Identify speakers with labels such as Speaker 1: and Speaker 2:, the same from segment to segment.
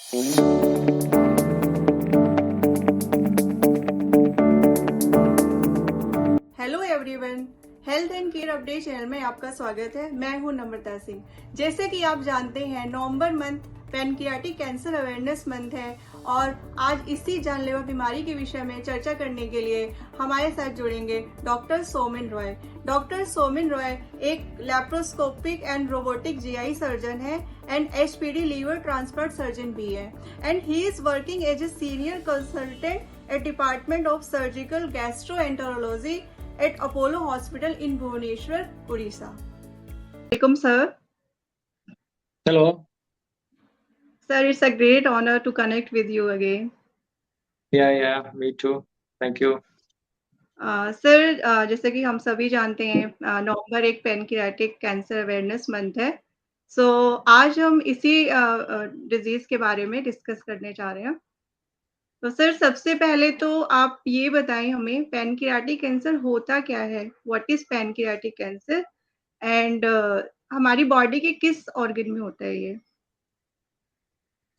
Speaker 1: Hello everyone, health and care update channel में आपका स्वागत है। मैं हूं नम्रता सिंह। जैसे कि आप जानते हैं, नवंबर month pancreatic cancer awareness month है और आज इसी जानलेवा बीमारी के विषय में चर्चा करने के लिए हमारे साथ जुड़ेंगे डॉक्टर सोमिन रॉय। डॉक्टर सोमिन रॉय एक laparoscopic and robotic GI surgeon है and HPD liver transplant surgeon भी है and he is working as a senior consultant at department of surgical gastroenterology at Apollo Hospital in Bhubaneswar, Odisha. Welcome, sir.
Speaker 2: Hello.
Speaker 1: Sir, it's a great honor to connect with you again.
Speaker 2: Yeah, me too. Thank you.
Speaker 1: Sir, जैसे कि हम सभी जानते हैं, नवंबर एक pancreatic cancer awareness month है। सो आज हम इसी डिजीज के बारे में डिस्कस करने जा रहे हैं। तो सर, सबसे पहले तो आप ये बताएं हमें पैनक्रियाटिक कैंसर होता क्या है? What is pancreatic cancer and हमारी बॉडी के किस ऑर्गन में होता है ये?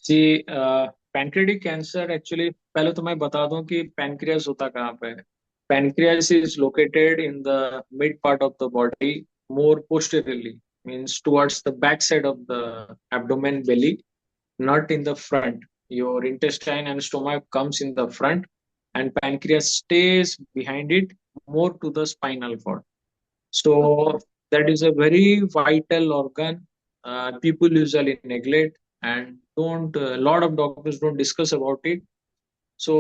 Speaker 2: जी, पैनक्रियाटिक कैंसर एक्चुअली पहले तो मैं बता दूं कि पैनक्रियास होता कहाँ पे है। Pancreas is located in the mid part of the body, more posteriorly, means towards the back side of the abdomen belly, not in the front. Your intestine and stomach comes in the front, and pancreas stays behind it, more to the spinal cord. So that is a very vital organ. People usually neglect and don't. A lot of doctors don't discuss about it. So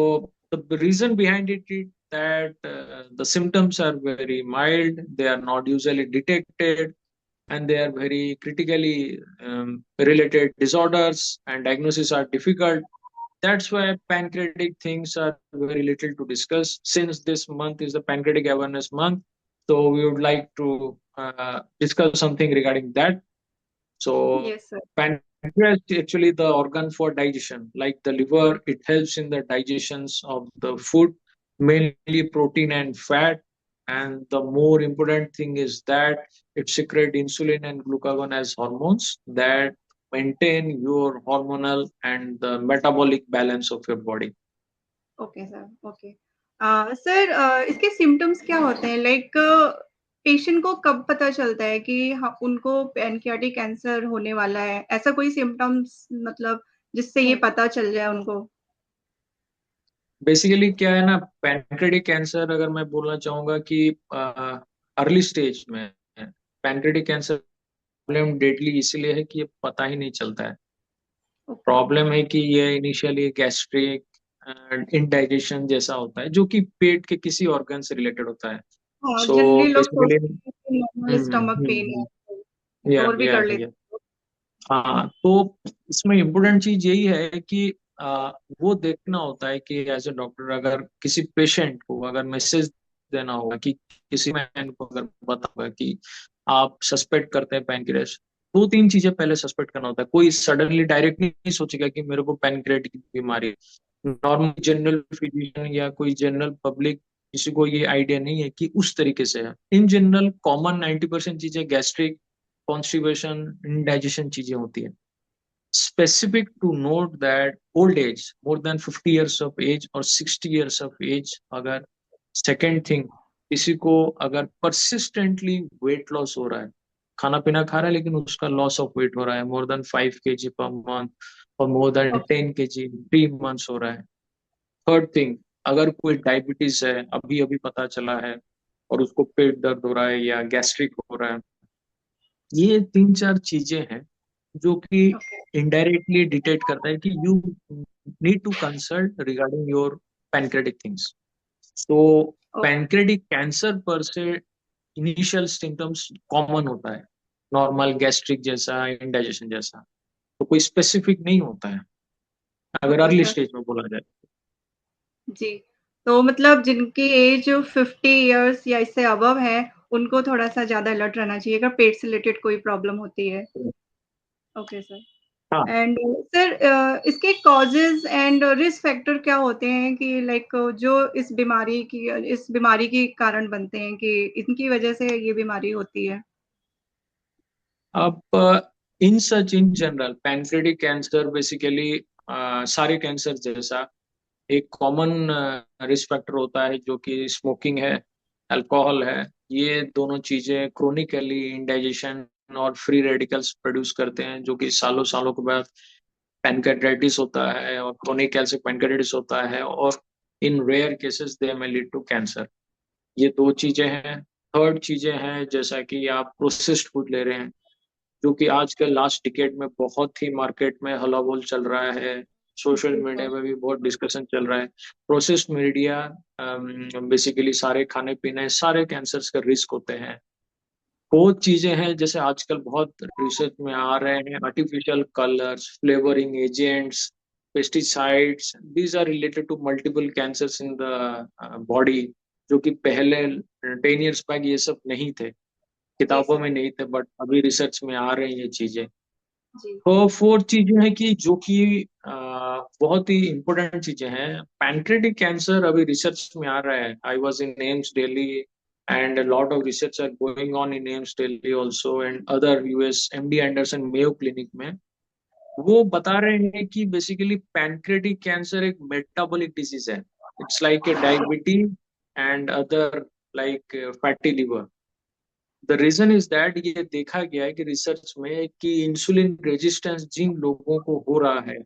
Speaker 2: the reason behind it is that the symptoms are very mild. They are not usually detected, and they are very critically related disorders, and diagnosis are difficult. That's why pancreatic things are very little to discuss. Since this month is the pancreatic awareness month, so we would like to discuss something regarding that. So
Speaker 1: Yes, sir.
Speaker 2: pancreas is actually the organ for digestion. Like the liver, it helps in the digestions of the food, mainly protein and fat. And the more important thing is that it secretes insulin and glucagon as hormones that maintain your hormonal and the metabolic balance of your body.
Speaker 1: Okay sir, okay. Sir, इसके symptoms क्या होते हैं? Like patient को कब पता चलता है कि उनको पैनक्रियाटिक कैंसर होने वाला है? ऐसा कोई सिम्टम्स मतलब जिससे ये पता चल जाए उनको?
Speaker 2: बेसिकली क्या है ना, पैनक्रेटिक कैंसर अगर मैं बोलना चाहूंगा कि अर्ली स्टेज में पैनक्रेटिक कैंसर प्रॉब्लम डेडली इसलिए है कि ये पता ही नहीं चलता है। प्रॉब्लम है कि ये इनिशियली गैस्ट्रिक इंडाइजेशन जैसा होता है, जो कि पेट के किसी ऑर्गन से रिलेटेड होता है। सो
Speaker 1: जनरली लोग
Speaker 2: बेसिकली
Speaker 1: सोचते हैं कि नॉर्मल स्टमक पेन है, इग्नोर भी कर लेते हैं।
Speaker 2: हाँ, तो इसमें इम्पोर्टेंट चीज यही है कि वो देखना होता है कि एज ए डॉक्टर अगर किसी पेशेंट को अगर मैसेज देना होगा कि किसी मैन को अगर पता होगा कि आप सस्पेक्ट करते हैं पैनक्रियास, दो तीन चीजें पहले सस्पेक्ट करना होता है। कोई सडनली डायरेक्ट नहीं सोचेगा कि मेरे को पैनक्रियाटिक बीमारी है। नॉर्मल जनरल फिजिशियन या कोई जनरल पब्लिक, किसी को ये आइडिया नहीं है कि उस तरीके से है। इन जनरल कॉमन 90% चीजें गैस्ट्रिक, कॉन्स्टिपेशन, इंडाइजेशन चीजें होती है। Specific to note that old age, more than 50 years of age or 60 years of age, अगर second thing किसी को अगर persistently weight loss हो रहा है, खाना पीना खा रहा है लेकिन उसका loss of weight हो रहा है, more than 5 kg per month और more than 10 kg in 3 months हो रहा है। थर्ड थिंग, अगर कोई डायबिटीज है, अभी अभी पता चला है और उसको पेट दर्द हो रहा है या गैस्ट्रिक हो रहा है, ये तीन चार चीजें हैं जो कि इनडायरेक्टली डिटेक्ट करता है कि you need to consult regarding your pancreatic things. तो pancreatic cancer per se initial symptoms common होता है, नॉर्मल गैस्ट्रिक जैसा, इंडाइजेशन जैसा, तो कोई स्पेसिफिक नहीं होता है अगर अर्ली स्टेज में बोला जाए।
Speaker 1: जी, तो मतलब जिनकी एज 50 इयर्स या इससे अबव है, उनको थोड़ा-सा ज़्यादा अलर्ट रहना चाहिए अगर पेट से रिलेटेड कोई प्रॉब्लम होती है। Okay sir.
Speaker 2: हाँ,
Speaker 1: एंड सर, इसके कॉजेज़ एंड रिस्क फैक्टर क्या होते हैं कि लाइक जो इस बीमारी के कारण बनते हैं कि इनकी वजह से ये बीमारी होती है?
Speaker 2: अब in such in general pancreatic cancer basically सारे कैंसर जैसा एक कॉमन रिस्क फैक्टर होता है जो कि स्मोकिंग है, अल्कोहल है। ये दोनों चीजें क्रोनिकली इंडाइजेशन और फ्री रेडिकल्स प्रोड्यूस करते हैं, जो कि सालों सालों के बाद पैनक्रेटाइटिस होता है और क्रोनिक कैल्सिक पैनक्रेटाइटिस होता है, और इन रेयर केसेस दे में लीड टू कैंसर। ये दो चीजें हैं। थर्ड चीजें हैं जैसा कि आप प्रोसेस्ड फूड ले रहे हैं, जो कि आजकल लास्ट डिकेड में बहुत ही मार्केट में हवा बोल चल रहा है। सोशल
Speaker 1: जी
Speaker 2: मीडिया
Speaker 1: सर।
Speaker 2: में भी बहुत डिस्कशन चल रहा है। प्रोसेस्ड मीडिया बेसिकली सारे खाने पीने सारे कैंसर्स का रिस्क होते हैं। बहुत चीजें हैं जैसे आजकल बहुत रिसर्च में आ रहे हैं, artificial colours, flavouring agents, pesticides, these are related to multiple cancers in the body, जो कि पहले 10 years बैक ये सब नहीं थे,
Speaker 1: जी
Speaker 2: किताबों
Speaker 1: सर।
Speaker 2: में नहीं थे, बट अभी रिसर्च में आ रही हैं ये चीजें।
Speaker 1: जी।
Speaker 2: तो फोर्थ चीजें हैं कि जो कि बहुत ही इंपॉर्टेंट चीजें हैं। पैनक्रेटिक कैंसर अभी रिसर्च में आ रहा है। I was in AIIMS Delhi and a lot of research are going on in AIIMS Delhi also and other US MD Anderson Mayo Clinic में। वो बता रहे हैं कि बेसिकली पैनक्रेटिक कैंसर एक मेटाबॉलिक डिजीज है। It's like a diabetes and other like fatty liver. The reason is that ये देखा गया है कि रिसर्च में कि इंसुलिन रेजिस्टेंस जिन लोगों को हो रहा है,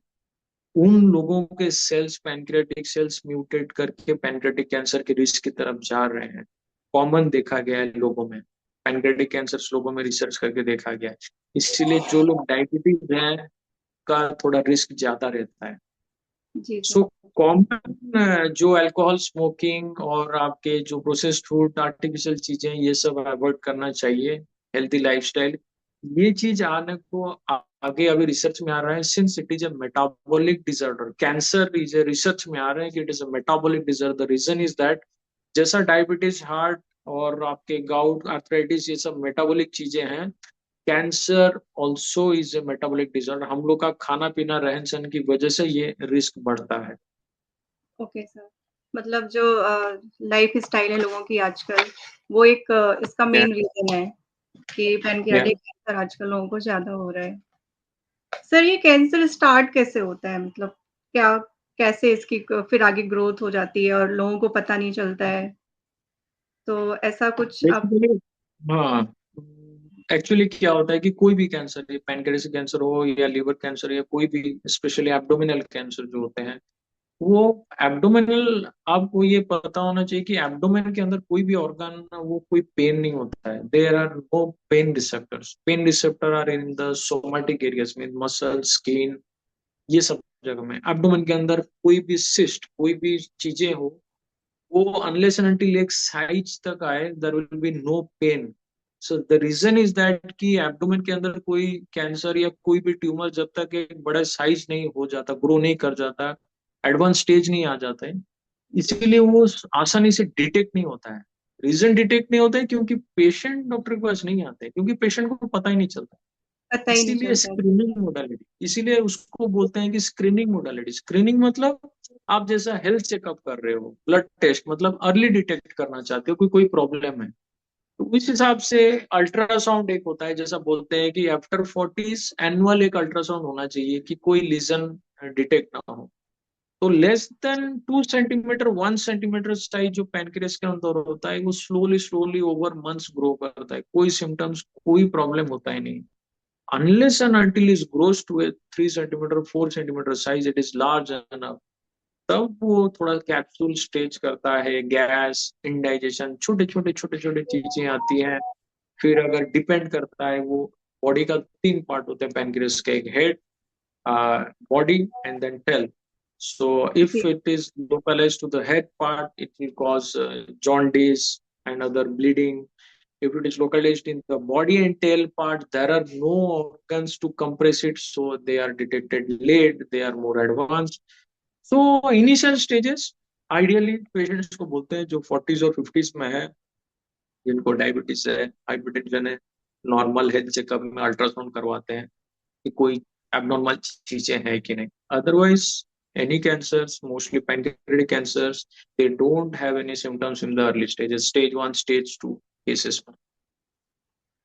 Speaker 2: उन लोगों के सेल्स पैनक्रेटिक सेल्स म्यूटेट करके पैनक्रेटिक कैंसर के रिस्क की तरफ जा रहे हैं। कॉमन देखा गया है लोगों में, पैनक्रेटिक कैंसर लोगों में रिसर्च करके देखा गया है। इसीलिए जो लोग डायबिटीज हैं का थोड़ा रिस्क ज्यादा रहता है।
Speaker 1: जी
Speaker 2: सो
Speaker 1: सर।
Speaker 2: कॉमन जो अल्कोहल स्मोकिंग और आपके जो प्रोसेस्ड फूड आर्टिफिशियल चीजें ये सब अवॉइड करना चाहिए। हेल्दी लाइफस्टाइल ये चीज आने को आगे अभी रिसर्च में आ रहा है, since it is a metabolic disorder. Cancer is a research में आ रहे हैं कि it is a metabolic disorder. The reason is that जैसा डायबिटीज, हार्ट और आपके गाउट, आर्थराइटिस ये सब मेटाबॉलिक चीजें हैं, cancer also is a metabolic disorder. हम लोग का खाना पीना रहन सहन की वजह से ये रिस्क बढ़ता है।
Speaker 1: Okay sir. मतलब जो लाइफ स्टाइल है लोगों की आजकल, वो एक इसका
Speaker 2: या,
Speaker 1: मेन रीजन है कि
Speaker 2: या,
Speaker 1: पैनक्रियाटिक कैंसर आजकल लोगों को ज़्यादा हो रहा है। सर ये कैंसर स्टार्ट कैसे होता है? मतलब क्या कैसे इसकी फिर आगे ग्रोथ हो जाती है और लोगों को पता नहीं चलता है? तो ऐसा कुछ आप।
Speaker 2: बेसिकली हाँ, एक्चुअली क्या होता है कि कोई भी कैंसर, ये पैनक्रेस कैंसर हो या लिवर कैंसर या कोई भी, स्पेशली एब्डोमिनल कैंसर जो होते हैं, वो एब्डोमिनल, आपको ये पता होना चाहिए कि एब्डोमेन के अंदर कोई भी ऑर्गन वो कोई पेन नहीं होता है। There are no pain receptors. Pain receptor are in the somatic areas में, मसल, स्किन, ये सब जगह में। एब्डोमेन के अंदर कोई भी सिस्ट, कोई भी चीजें हो, वो अनलेस एंड अनटिल एक साइज तक आए, there will be no pain. So the reason is that कि एब्डोमेन के अंदर कोई कैंसर या कोई भी ट्यूमर जब तक एक बड़ा साइज नहीं हो जाता, ग्रो नहीं कर जाता, एडवांस स्टेज नहीं आ जाता है, इसीलिए वो आसानी से डिटेक्ट नहीं होता है। रीजन डिटेक्ट नहीं होता है क्योंकि पेशेंट डॉक्टर के पास नहीं आते, क्योंकि पेशेंट को पता ही नहीं चलता।
Speaker 1: पता ही नहीं
Speaker 2: इसीलिए
Speaker 1: चलता है।
Speaker 2: स्क्रीनिंग मोडालिटी, इसीलिए उसको बोलते हैं कि स्क्रीनिंग मोडालिटी। स्क्रीनिंग मतलब आप जैसा हेल्थ चेकअप कर रहे हो, ब्लड टेस्ट, मतलब अर्ली डिटेक्ट करना चाहते हो कि कोई प्रॉब्लम है, तो उस हिसाब से अल्ट्रासाउंड एक होता है। जैसा बोलते हैं कि आफ्टर 40s एनुअल एक अल्ट्रासाउंड होना चाहिए कि कोई लीजन डिटेक्ट ना हो। तो less than 2 centimetre, 1 centimetre size जो पैनक्रियास के अंदर होता है, वो slowly slowly over months grow करता है। कोई सिम्टम्स, कोई प्रॉब्लम होता है नहीं, unless and until it grows to a 3 centimeter, 4 centimeter size, it is large enough, तब वो थोड़ा कैप्सूल स्टेज करता है, गैस, इंडाइजेशन, छोटे छोटे छोटे छोटे चीजें आती हैं। फिर अगर डिपेंड करता है वो, बॉडी का 3 पार्ट होते हैं पैनक्रियास के, एक head, body and then tail. So if
Speaker 1: जी।
Speaker 2: it is localized to the head part, it will cause jaundice and other bleeding. If it is localized in the body and tail part, there are no organs to compress it, so they are detected late, they are more advanced. So initial stages, ideally patients को बोलते हैं जो 40s और 50s में है, जिनको diabetes है, hypertension है, नॉर्मल हेल्थ चेकअप में अल्ट्रासाउंड करवाते हैं कि कोई एबनॉर्मल चीजें हैं कि नहीं। Otherwise any cancers, mostly pancreatic cancers, they don't have any symptoms in the early stages, stage 1, stage 2 cases में।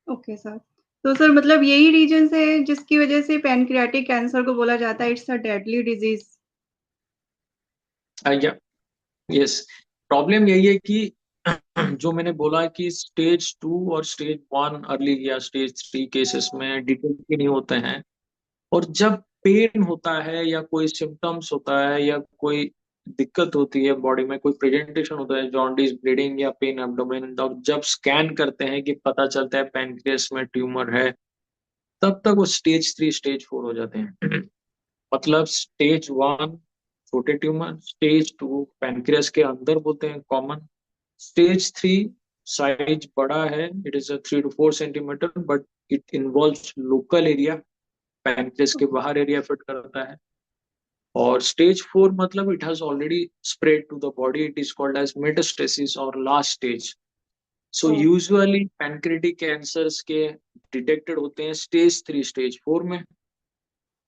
Speaker 1: Okay sir. तो सर मतलब यही रीजन है जिसकी वजह से पैनक्रियाटिक कैंसर को बोला जाता है इट्स अ डेडली डिजीज।
Speaker 2: या यस, प्रॉब्लम यही है कि जो मैंने बोला कि स्टेज 2 और स्टेज 1 अर्ली या स्टेज 3 केसेस में डिटेक्ट भी नहीं होते हैं। और जब पेन होता है या कोई सिम्टम्स होता है या कोई दिक्कत होती है बॉडी में, कोई प्रेजेंटेशन होता है, जॉन्डिस, ब्लीडिंग या पेन एब्डोमेन, तब जब स्कैन करते हैं कि पता चलता है पैनक्रियास में ट्यूमर है, तब तक वो स्टेज 3 स्टेज 4 हो जाते हैं। मतलब स्टेज 1 छोटे ट्यूमर, स्टेज 2 पैनक्रियास के अंदर बोलते हैं कॉमन, स्टेज 3 साइज बड़ा है, it is a 3 to 4 centimetre, but it involves local area, pancreas के बाहर एरिया फिट करता है। और स्टेज 4 मतलब it has already spread to the body, it is called as metastasis और last stage. So
Speaker 1: okay.
Speaker 2: Usually pancreatic cancers के detected होते हैं स्टेज 3 स्टेज 4 में।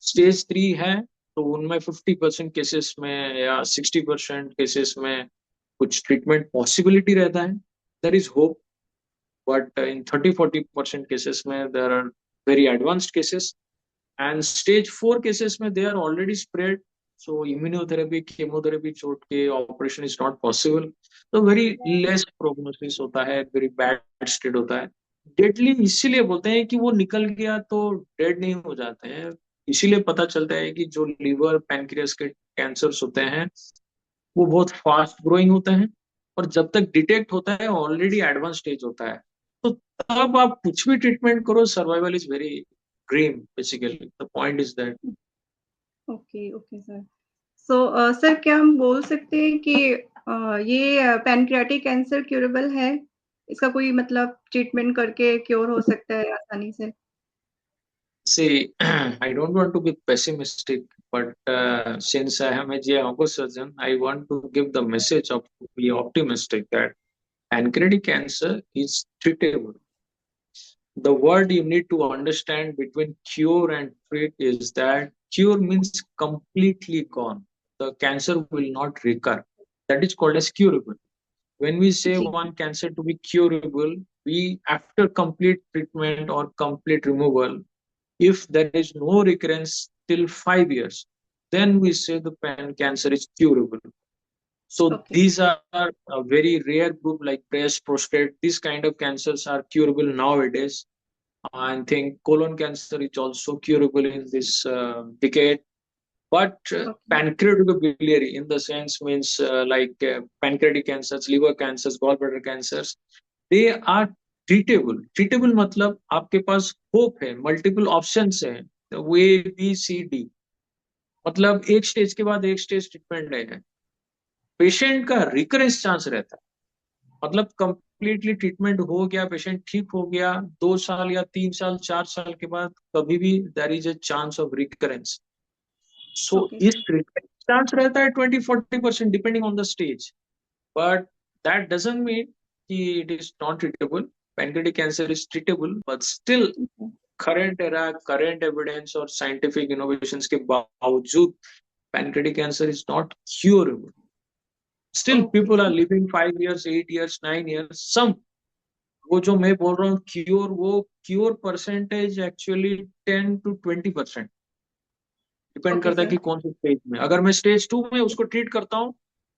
Speaker 2: स्टेज 3 है तो उनमें 50% केसेस में या 60% केसेस में कुछ ट्रीटमेंट पॉसिबिलिटी रहता है, there is hope. But in 30-40% cases में there are very advanced cases, and stage 4 cases में they are already spread, so immunotherapy, chemotherapy छोड़ के ऑपरेशन इज नॉट पॉसिबल। तो वेरी लेस प्रोग्नोसिस होता है, वेरी बैड स्टेट होता है। Deadly इसीलिए बोलते हैं कि वो निकल गया तो डेड नहीं हो जाते हैं। इसीलिए पता चलता है कि जो लीवर पैनक्रियास के कैंसर्स होते हैं वो बहुत फास्ट ग्रोइंग होते हैं, और जब तक डिटेक्ट होता है ऑलरेडी एडवांस स्टेज होता है। तो तब आप कुछ भी ट्रीटमेंट करो, survival is very grim, basically the point is that.
Speaker 1: Okay okay sir. So sir क्या हम बोल सकते हैं कि ये पैनक्रियाटिक कैंसर क्यूरेबल है? इसका कोई मतलब ट्रीटमेंट करके क्योर हो सकता है आसानी से?
Speaker 2: See, I don't want to be pessimistic, but since I am a GI surgeon, I want to give the message of to be optimistic that pancreatic cancer is treatable. The word you need to understand between cure and treat is that cure means completely gone. The cancer will not recur. That is called as curable. When we say
Speaker 1: जी।
Speaker 2: one cancer to be curable, we after complete treatment or complete removal, if there is no recurrence till 5 years, then we say the pan cancer is curable. So
Speaker 1: okay.
Speaker 2: these are a very rare group like breast, prostate. These kind of cancers are curable nowadays. I think colon cancer is also curable in this decade. But
Speaker 1: okay.
Speaker 2: pancreaticobiliary in the sense means pancreatic cancers, liver cancers, gallbladder cancers, they are treatable. treatable मतलब आपके पास hope है, multiple options है, A B C D, मतलब एक stage के बाद एक stage treatment है, पेशेंट का रिकरेंस चांस रहता है। मतलब कंप्लीटली ट्रीटमेंट हो गया, पेशेंट ठीक हो गया, 2 साल या 3 साल 4 साल के बाद कभी भी there is a chance of recurrence. So
Speaker 1: okay
Speaker 2: इस
Speaker 1: सर।
Speaker 2: रिकरेंस चांस रहता है 20-40% depending on the stage, but that doesn't mean कि it is not treatable. Pancreatic cancer is treatable, but still current era, current evidence और scientific innovations के बावजूद pancreatic cancer is not curable. Still
Speaker 1: okay
Speaker 2: people are
Speaker 1: sir.
Speaker 2: living 5 years, 8 years, 9 years. Some, वो जो मैं बोल रहा हूँ cure, वो cure percentage actually 10 to 20%, depend
Speaker 1: okay
Speaker 2: करता है
Speaker 1: सर।
Speaker 2: कि कौन से स्टेज में। अगर मैं स्टेज 2 में उसको ट्रीट करता हूँ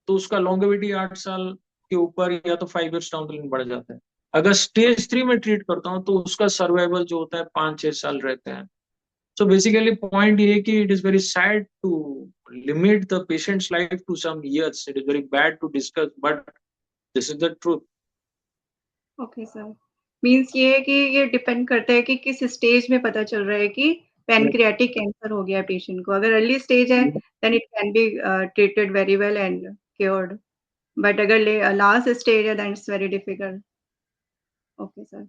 Speaker 2: तो उसका लॉन्गेविटी 8 साल के ऊपर या तो 5 years डाउन द लाइन बढ़ जाता है। अगर स्टेज 3 में ट्रीट करता हूँ तो उसका सर्वाइवल जो होता है 5-6 साल रहते हैं। सो बेसिकली पॉइंट ये है कि it is very sad to limit the patient's life to some years, it is very bad to discuss, but this is the truth.
Speaker 1: Okay sir. Means ये है कि ये डिपेंड करता है कि किस स्टेज में पता चल रहा है कि पैनक्रियाटिक कैंसर हो गया पेशेंट को। अगर अर्ली स्टेज है then it can be treated very well and cured, but अगर लास्ट स्टेज है then it's very difficult. Okay sir.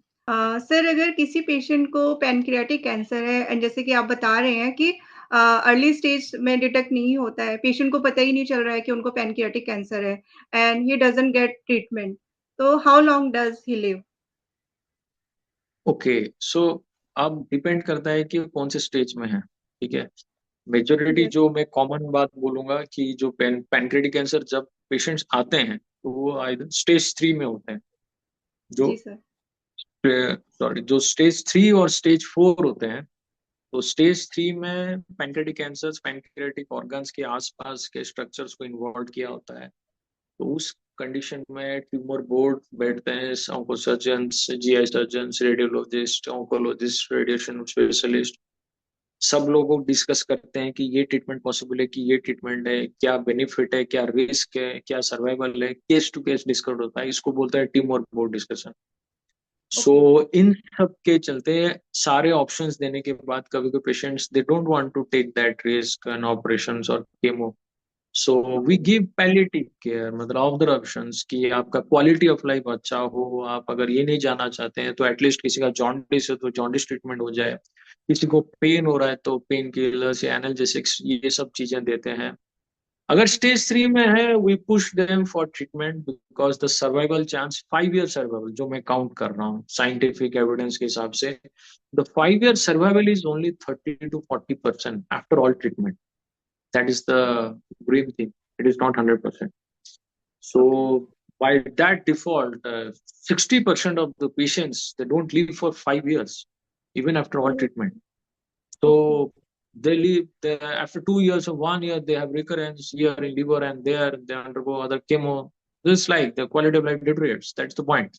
Speaker 1: Sir अगर किसी पेशेंट को पैनक्रियाटिक कैंसर है एंड जैसे कि आप बता रहे हैं कि अर्ली स्टेज में डिटेक्ट नहीं होता है, पेशेंट को पता ही नहीं चल रहा है कि उनको पैनक्रियाटिक कैंसर है and he doesn't get treatment, तो how long does he live?
Speaker 2: Okay, so अब डिपेंड करता है कि कौन से स्टेज में है, ठीक है। Majority
Speaker 1: yes.
Speaker 2: जो मैं कॉमन बात बोलूंगा कि जो पैनक्रेटिक कैंसर जब पेशेंट्स आते हैं तो वो स्टेज 3 में होते हैं। जो
Speaker 1: जी सर।
Speaker 2: सॉरी, जो स्टेज 3 और स्टेज 4 होते हैं, तो स्टेज 3 में पैंक्रेटिक कैंसर्स पैंक्रेटिक ऑर्गन्स के आसपास के स्ट्रक्चर्स को इन्वॉल्व किया होता है। तो उस कंडीशन में ट्यूमर बोर्ड बैठते हैं, onco surgeons, GI surgeons, radiologist, oncologist, radiation specialist, सब लोग डिस्कस करते हैं कि ये ट्रीटमेंट पॉसिबल है, कि ये ट्रीटमेंट है, क्या बेनिफिट है, क्या रिस्क है, क्या सर्वाइवल है, केस टू केस डिस्कस होता है। इसको बोलते हैं टीम और बोर्ड डिस्कशन। So
Speaker 1: okay.
Speaker 2: इन सब के चलते सारे ऑप्शंस देने के बाद कभी कभी patients they don't want to take that risk and operations और chemo. So we
Speaker 1: okay.
Speaker 2: Give palliative care, मतलब अदर ऑप्शंस, कि आपका क्वालिटी ऑफ लाइफ अच्छा हो। आप अगर ये नहीं जाना चाहते हैं तो एटलीस्ट किसी का जॉन्डिस है तो जॉन्डिस ट्रीटमेंट हो जाए, किसी को पेन हो रहा है तो पेन किलर्स या एनाल्जेसिक्स ये सब चीजें देते हैं। अगर स्टेज 3 में है, we push them for treatment because the survival chance, 5 year survival जो मैं काउंट कर रहा हूँ साइंटिफिक एविडेंस के हिसाब से, the 5 year survival is only 30 to 40% after all treatment. That is the grim thing. It is not 100%. So
Speaker 1: okay.
Speaker 2: by that default, 60% of the patients, they don't live for 5 years, even after all treatment.
Speaker 1: Okay.
Speaker 2: So they live they, after 2 years or 1 year, they have recurrence here in liver and there, they undergo other chemo. Just like the quality of life deteriorates. That's the point.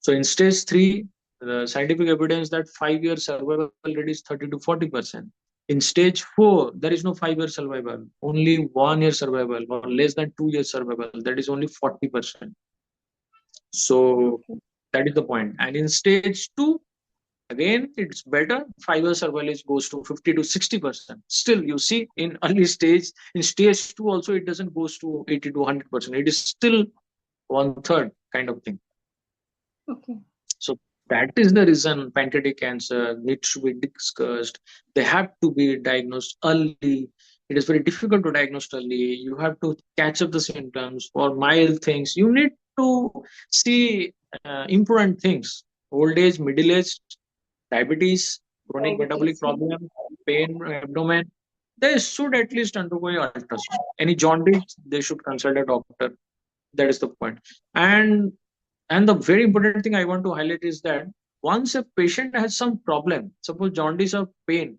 Speaker 2: So in stage 3, the scientific evidence that 5 year survival rate is 30 to 40%. In stage 4, there is no 5 year survival, only 1 year survival or less than 2 years survival. That is only 40%. So
Speaker 1: okay.
Speaker 2: that is the point. And in stage 2, again, it's better. 5 year survival goes to 50 to 60%. Still, you see, in early stage, in stage 2 also, it doesn't goes to 80 to 100%. It is still one third kind of thing.
Speaker 1: Okay.
Speaker 2: So that is the reason pancreatic cancer needs to be discussed. They have to be diagnosed early. It is very difficult to diagnose early. You have to catch up the symptoms. For mild things, you need to see important things. Old age, middle age, diabetes, chronic metabolic
Speaker 1: diabetes.
Speaker 2: problem, pain, abdomen. They should at least undergo an ultrasound. Any jaundice, they should consult a doctor. That is the point. And and the very important thing I want to highlight is that once a patient has some problem, suppose jaundice or pain,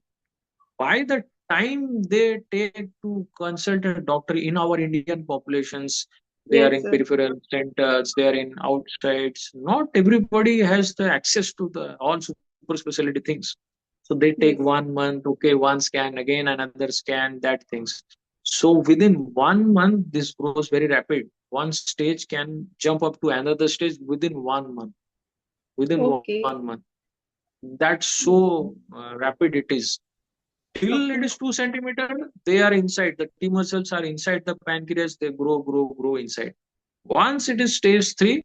Speaker 2: by the time they take to consult a doctor in our Indian populations, they are
Speaker 1: yes
Speaker 2: in
Speaker 1: sir.
Speaker 2: peripheral centers, they are in outsides. Not everybody has the access to the all super specialty things. So they take
Speaker 1: yes.
Speaker 2: 1 month, okay, one scan, again another scan, that things. So within 1 month, this grows very rapid. One stage can jump up to another stage within 1 month. Within
Speaker 1: okay.
Speaker 2: one month, that's so rapid it is. Till
Speaker 1: okay.
Speaker 2: it is 2 centimeter, they are inside. The tumor cells are inside the pancreas. They grow, grow, grow inside. Once it is stage 3,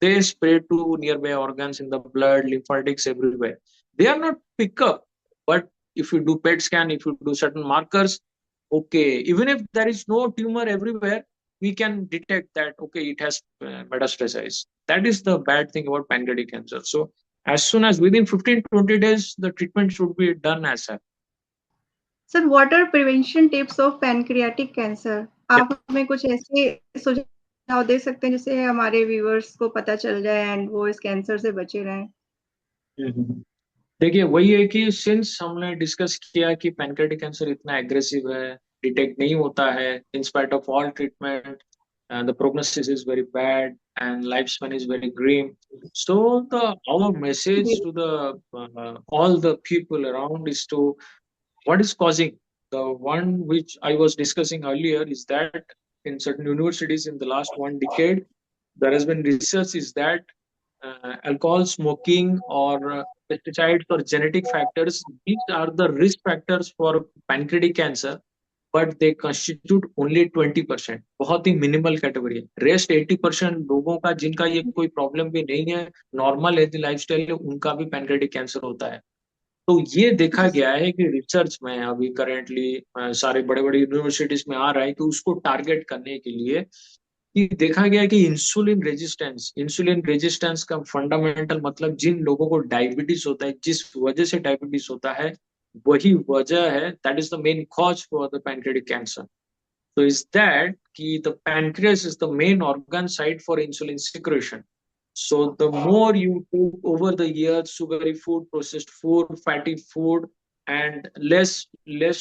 Speaker 2: they spread to nearby organs in the blood, lymphatics everywhere. They are not pick up, but if you do PET scan, if you do certain markers, okay, even if there is no tumor everywhere, we can detect that okay, it has metastasized. That is the bad thing about pancreatic cancer. So as soon as within 15 to 20 days, the treatment should be done as such.
Speaker 1: Sir, what are prevention tips of pancreatic cancer?
Speaker 2: Yeah.
Speaker 1: आप हमें कुछ ऐसे सुझाव दे सकते हैं जिससे हमारे viewers को पता चल जाए एंड वो इस कैंसर से बचे रहें?
Speaker 2: हम्म। देखिए, वही है कि सिंस हमने डिस्कस किया कि पैनक्रेटिक कैंसर इतना एग्रेसिव है, डिटेक्ट नहीं होता है, in spite of all treatment, the prognosis is very bad and lifespan is very grim. So the our message
Speaker 1: जी।
Speaker 2: to the all the people around is to what is causing. The one which I was discussing earlier is that in certain universities in the last 1 decade, there has been research is that alcohol, smoking, or pesticides or genetic factors, these are the risk factors for pancreatic cancer, but they constitute only 20%। बहुत ही minimal category है। Rest 80% लोगों का जिनका ये कोई problem भी नहीं है, नॉर्मल हेल्थी लाइफस्टाइल है, उनका भी पैनक्रेटिक कैंसर होता है। तो ये देखा
Speaker 1: जी
Speaker 2: गया
Speaker 1: सर।
Speaker 2: है कि रिसर्च में अभी करेंटली सारे बड़े बड़े यूनिवर्सिटीज में आ रहा है कि उसको टारगेट करने के लिए कि देखा गया है कि इंसुलिन रेजिस्टेंस का फंडामेंटल मतलब जिन लोगों को डायबिटीज होता है, जिस वजह से डायबिटीज होता है, वही वजह है, that is the main cause for the pancreatic cancer. तो इज दैट कि the pancreas is the main organ site for insulin secretion. So the more you take over the years sugary food, processed food, fatty food, and less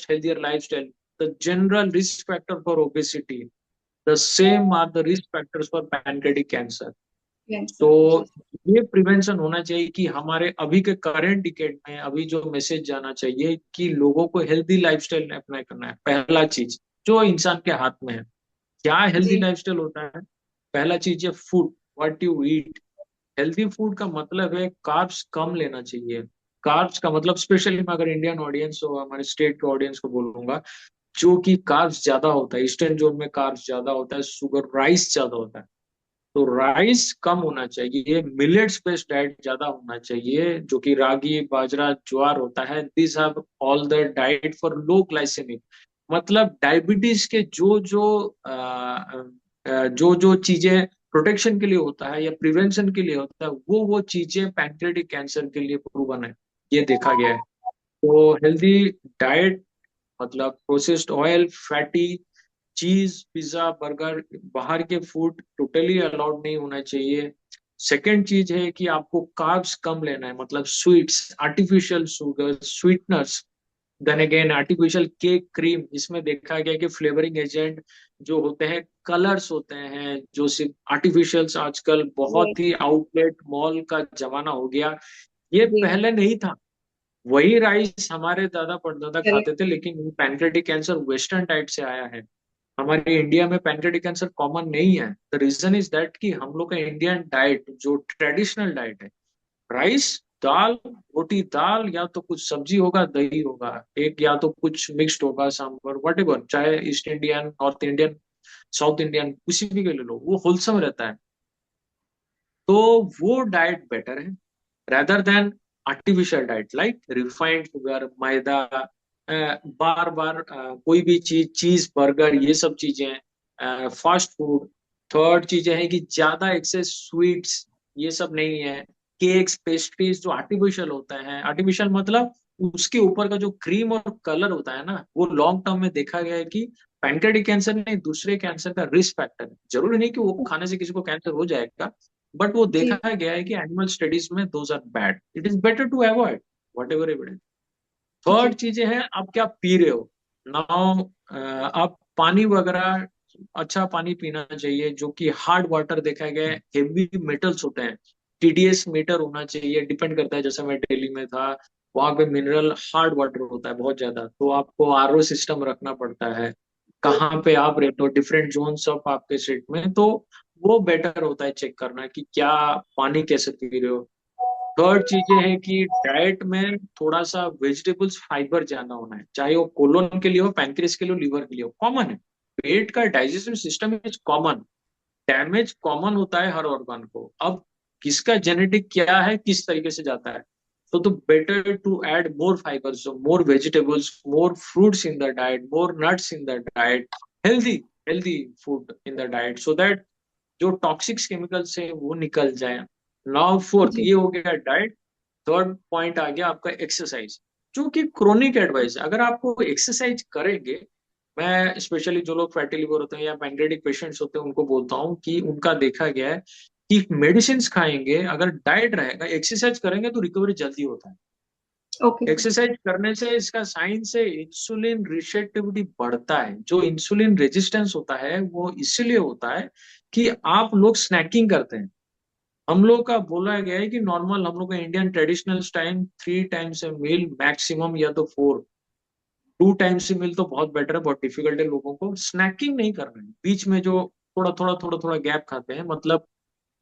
Speaker 2: healthier lifestyle, the general risk factor for obesity, the same are the risk factors for pancreatic cancer. तो
Speaker 1: cancer जी।
Speaker 2: ये prevention होना चाहिए कि हमारे अभी के current decade में अभी जो मैसेज जाना चाहिए कि लोगों को हेल्दी लाइफस्टाइल अपना करना है। पहला चीज जो इंसान के हाथ में है, क्या हेल्दी
Speaker 1: जी।
Speaker 2: लाइफस्टाइल होता है? पहला चीज है food, what you eat. Healthy food का मतलब है कार्ब्स कम लेना चाहिए। कार्ब्स का मतलब स्पेशली मैं अगर इंडियन ऑडियंस हो, हमारे स्टेट के ऑडियंस को बोलूंगा, जो कि कार्ब्स ज्यादा होता है, ईस्टर्न जोन में कार्ब्स ज्यादा होता है, शुगर राइस ज्यादा होता है। तो राइस कम होना चाहिए, मिलेट्स बेस्ड डाइट ज्यादा होना चाहिए, जो कि रागी, बाजरा, ज्वार होता है। This have all the diet for low glycemic, मतलब डायबिटीज के जो चीजें प्रोटेक्शन के लिए होता है या प्रिवेंशन के लिए होता है, वो चीजें पैंक्रेटिक कैंसर के लिए प्रूवन है, ये देखा गया है। तो हेल्दी डाइट मतलब प्रोसेस्ड ऑयल, फैटी, चीज, पिज्जा, बर्गर, बाहर के फूड टोटली अलाउड नहीं होना चाहिए। सेकेंड चीज है कि आपको कार्ब्स कम लेना है, मतलब sweets, artificial sugar, sweeteners, then again artificial cake, cream, इसमें देखा गया कि फ्लेवरिंग एजेंट जो होते हैं, कलर्स होते हैं जो सिर्फ आर्टिफिशियल्स, आजकल
Speaker 1: जी।
Speaker 2: बहुत ही आउटलेट मॉल का जमाना हो गया, ये
Speaker 1: जी।
Speaker 2: पहले नहीं था। वही राइस हमारे दादा परदादा खाते
Speaker 1: करेक्ट।
Speaker 2: थे, लेकिन पैनक्रेटिक कैंसर वेस्टर्न डाइट से आया है। हमारे इंडिया में पैनक्रेटिक कैंसर कॉमन नहीं है। द रीजन इज दैट कि हम लोग का इंडियन डाइट जो ट्रेडिशनल डाइट है, राइस, दाल, रोटी, दाल, या तो कुछ सब्जी होगा, दही होगा एक, या तो कुछ मिक्स्ड होगा, सांभर, वट एवर, चाहे east Indian, north Indian, south Indian, किसी भी के ले लो, वो होलसम रहता है। तो वो डाइट बेटर है rather than artificial diet like refined sugar, मैदा, बार बार कोई भी चीज, चीज, बर्गर, ये सब चीजें, फास्ट फूड। थर्ड चीजें है कि ज्यादा एक्सेस स्वीट्स, ये सब नहीं है। केक्स, पेस्ट्रीज जो आर्टिफिशियल होता है, आर्टिफिशियल मतलब उसके ऊपर का जो क्रीम और कलर होता है ना, वो लॉन्ग टर्म में देखा गया है कि पैनक्रेटिक कैंसर नहीं, दूसरे कैंसर का रिस्क फैक्टर है। जरूरी नहीं कि वो खाने से किसी को कैंसर हो जाएगा, बट वो
Speaker 1: जी।
Speaker 2: देखा गया है कि एनिमल स्टडीज में those are bad, it is better to avoid whatever evidence. Third
Speaker 1: जी।
Speaker 2: चीजें हैं, आप क्या पी रहे हो नाउ। आप पानी वगैरह, अच्छा पानी पीना चाहिए, जो कि हार्ड वाटर देखा गया है, हेवी मेटल्स होते हैं, टीडीएस मीटर होना चाहिए, डिपेंड करता है। जैसे मैं दिल्ली में था, वहां पे मिनरल हार्ड वाटर होता है बहुत ज्यादा, तो आपको आरओ सिस्टम रखना पड़ता है। कहाँ पे आप रहते हो, डिफरेंट जोन्स ऑफ आपके स्टेट में, तो वो बेटर होता है चेक करना कि क्या पानी कैसे पी रहे हो। थर्ड चीजें है कि डाइट में थोड़ा सा वेजिटेबल्स, फाइबर ज्यादा होना है, चाहे वो कोलोन के लिए हो, पैंक्रियास के लिए हो, लीवर के लिए हो, कॉमन है। पेट का digestive system is common, damage common होता है हर ऑर्गन को। अब किसका जेनेटिक क्या है, किस तरीके से जाता है, तो better to add more fibres, more vegetables, more fruits in the diet, more nuts in the diet, healthy healthy food in the diet, so that जो टॉक्सिक केमिकल्स है वो निकल जाए। नाउ फोर्थ,
Speaker 1: जी।
Speaker 2: ये हो गया डाइट। थर्ड पॉइंट आ गया आपका एक्सरसाइज, जो कि क्रोनिक एडवाइस है। अगर आपको एक्सरसाइज करेंगे, मैं स्पेशली जो लोग फैटी लिवर होते हैं या पैंक्रेटिक पेशेंट्स होते हैं उनको बोलता हूँ कि उनका देखा गया है कि मेडिसिन खाएंगे, अगर डाइट रहेगा, एक्सरसाइज करेंगे तो रिकवरी जल्दी होता है।
Speaker 1: ओके।
Speaker 2: एक्सरसाइज करने से, इसका साइंस है, इंसुलिन रिसेप्टिविटी बढ़ता है। जो इंसुलिन रेजिस्टेंस होता है वो इसीलिए होता है कि आप लोग स्नैकिंग करते हैं। हम लोग का बोला गया है कि नॉर्मल हम लोग का इंडियन ट्रेडिशनल टाइम 3 टाइम्स ए मील मैक्सिमम, या तो 4, 2 टाइम्स ए मील तो बहुत बेटर है, बहुत डिफिकल्ट है लोगों को। स्नैकिंग नहीं करना है बीच में, जो थोड़ा थोड़ा गैप खाते हैं, मतलब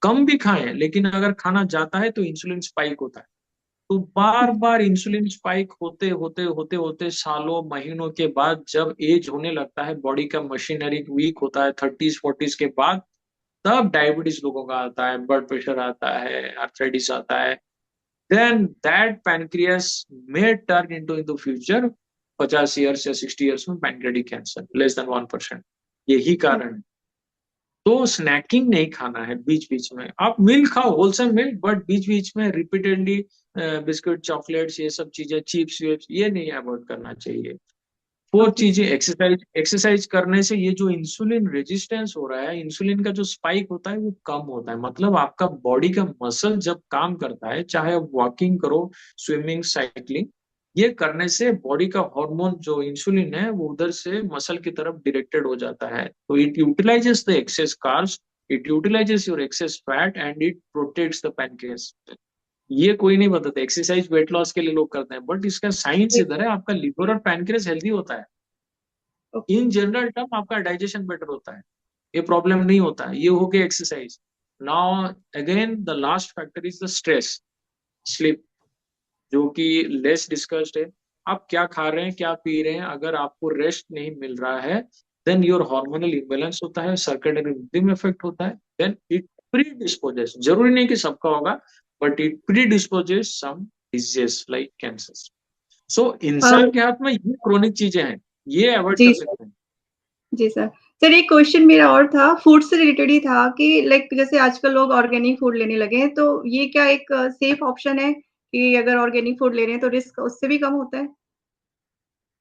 Speaker 2: कम भी खाएं, लेकिन अगर खाना जाता है तो इंसुलिन स्पाइक होता है। तो बार बार इंसुलिन स्पाइक होते होते होते होते सालों महीनों के बाद जब एज होने लगता है, बॉडी का मशीनरी वीक होता है 30s 40s के बाद, तब डायबिटीज लोगों का आता है, ब्लड प्रेशर आता है, आर्थराइटिस आता है। Then that pancreas may turn into in the future 50 years या 60 years में पैनक्रेटिक कैंसर, less than 1%। यही कारण है। तो स्नैकिंग नहीं खाना है बीच बीच में, आप मिल खाओ, होलसम मिल, बट बीच बीच में रिपीटेडली बिस्किट, चॉकलेट्स, ये सब चीजें, चिप्स विप्स, ये नहीं अवॉइड करना चाहिए। Four
Speaker 1: okay.
Speaker 2: चीजें, एक्सरसाइज, एक्सरसाइज करने से ये जो इंसुलिन रेजिस्टेंस हो रहा है, इंसुलिन का जो स्पाइक होता है वो कम होता है। मतलब आपका बॉडी का मसल जब काम करता है, चाहे आप वॉकिंग करो, स्विमिंग, साइकिलिंग, ये करने से बॉडी का हार्मोन जो इंसुलिन है वो उधर से मसल की तरफ डायरेक्टेड हो जाता है। तो it utilises the excess carbs, it utilises your excess fat and it protects the pancreas. ये कोई नहीं बताता, एक्सरसाइज वेट लॉस के लिए लोग करते हैं, बट इसका साइंस
Speaker 1: जी
Speaker 2: इधर है, आपका लिवर और पैनक्रियास हेल्दी होता है।
Speaker 1: ओके।
Speaker 2: इन जनरल टर्म आपका डाइजेशन बेटर होता है, ये प्रॉब्लम नहीं होता है। ये हो गया exercise. Now again the last factor is the stress, sleep, जो कि लेस डिस्कस्ड है। आप क्या खा रहे हैं, क्या पी रहे हैं, अगर आपको रेस्ट नहीं मिल रहा है, देन योर हार्मोनल इम्बेलेंस होता है, सर्केडियन रिदम इफेक्ट होता है, देन इट प्री डिस्पोजेस, जरूरी नहीं कि सबका होगा, but it predisposes some disease like cancer. So इंसान के हाथ में ये क्रोनिक चीजें हैं, ये अवॉइड
Speaker 1: जी
Speaker 2: कर
Speaker 1: सर।
Speaker 2: सकते हैं।
Speaker 1: जी सर। सर एक क्वेश्चन मेरा और था, फूड से रिलेटेड ही था कि लाइक जैसे आजकल लोग ऑर्गेनिक फूड लेने लगे हैं, तो ये क्या एक सेफ ऑप्शन है कि अगर ऑर्गेनिक फूड ले रहे हैं तो रिस्क उससे भी कम होता है?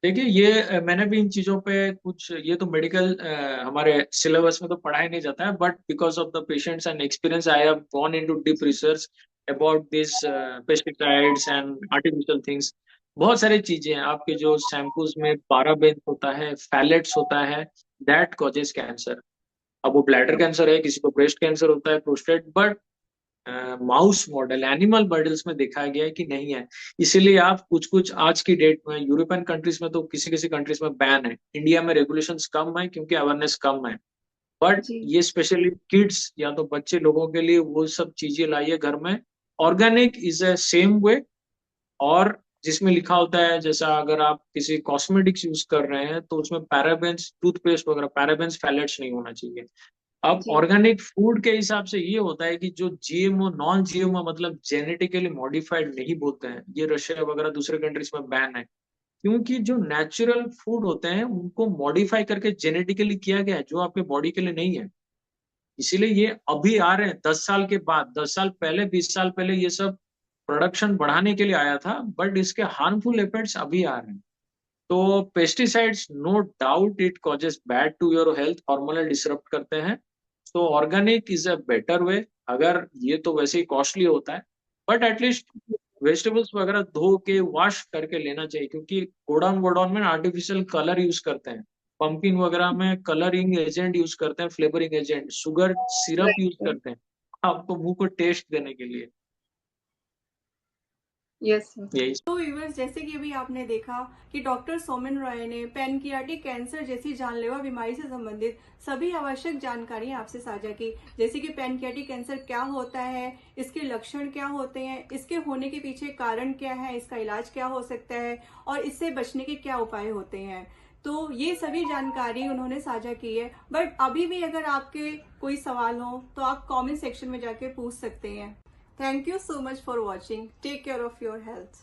Speaker 2: देखिए, ये मैंने भी इन चीजों पे कुछ, ये तो मेडिकल हमारे सिलेबस में तो पढ़ाया नहीं जाता है, but because of the patients and experience I have gone into deep research about this pesticides and artificial things. बहुत सारी चीजें हैं आपके, जो शैम्पूज में पाराबेन होता है, फैलेट्स होता है, दैट कॉजेस कैंसर। अब वो ब्लैडर कैंसर है, किसी को ब्रेस्ट कैंसर होता है, prostate, but mouse model, animal models में देखा गया है कि नहीं है। इसीलिए आप कुछ कुछ आज की डेट में यूरोपियन कंट्रीज में तो किसी किसी कंट्रीज में बैन है, इंडिया में रेगुलेशंस कम है क्योंकि अवेयरनेस कम है। बट
Speaker 1: जी
Speaker 2: ये स्पेशली किड्स या तो बच्चे लोगों के लिए वो सब चीजें लाइए घर में। Organic is a same way, और जिसमें लिखा होता है, जैसा अगर आप किसी कॉस्मेटिक्स यूज कर रहे हैं तो उसमें पैराबेन्स, टूथपेस्ट वगैरह, पैराबेन्स, फैलेट्स नहीं होना चाहिए। अब
Speaker 1: जी
Speaker 2: ऑर्गेनिक फूड के हिसाब से ये होता है कि जो जीएमओ, नॉन जीएमओ, मतलब जेनेटिकली मॉडिफाइड नहीं बोलते हैं, ये रशिया वगैरह दूसरे कंट्रीज में बैन है। क्योंकि जो नेचुरल फूड होते हैं उनको मॉडिफाई करके जेनेटिकली किया गया है, जो आपके बॉडी के लिए नहीं है। इसीलिए ये अभी आ रहे हैं 10 साल के बाद, 10 साल पहले, 20 साल पहले ये सब प्रोडक्शन बढ़ाने के लिए आया था, बट इसके हार्मफुल इफेक्ट्स अभी आ रहे हैं। तो pesticides, no doubt it causes bad to your health, hormonal disrupt करते हैं। तो organic is a better way. अगर ये तो वैसे ही कॉस्टली होता है, बट एटलीस्ट वेजिटेबल्स वगैरह धो के वॉश करके लेना चाहिए, क्योंकि गोडाउन गोडाउन में आर्टिफिशियल कलर यूज करते हैं, पंपकिन वगैरह में कलरिंग एजेंट यूज करते हैं, flavouring agent, sugar syrup use
Speaker 1: right.
Speaker 2: करते हैं आपको मुंह को टेस्ट देने के लिए।
Speaker 1: Yes sir.
Speaker 2: यही।
Speaker 1: तो व्यूअर्स, जैसे कि अभी आपने देखा कि डॉक्टर सोमेन रॉय ने पैनक्रियाटिक कैंसर जैसी जानलेवा बीमारी से संबंधित सभी आवश्यक जानकारियां आपसे साझा की, जैसे कि पैनक्रियाटिक कैंसर क्या होता है, इसके लक्षण क्या होते हैं, इसके होने के पीछे कारण क्या है, इसका इलाज क्या हो सकता है और इससे बचने के क्या उपाय होते हैं। तो ये सभी जानकारी उन्होंने साझा की है। बट अभी भी अगर आपके कोई सवाल हो तो आप कमेंट सेक्शन में जाके पूछ सकते हैं। Thank you so much for watching. Take care of your health.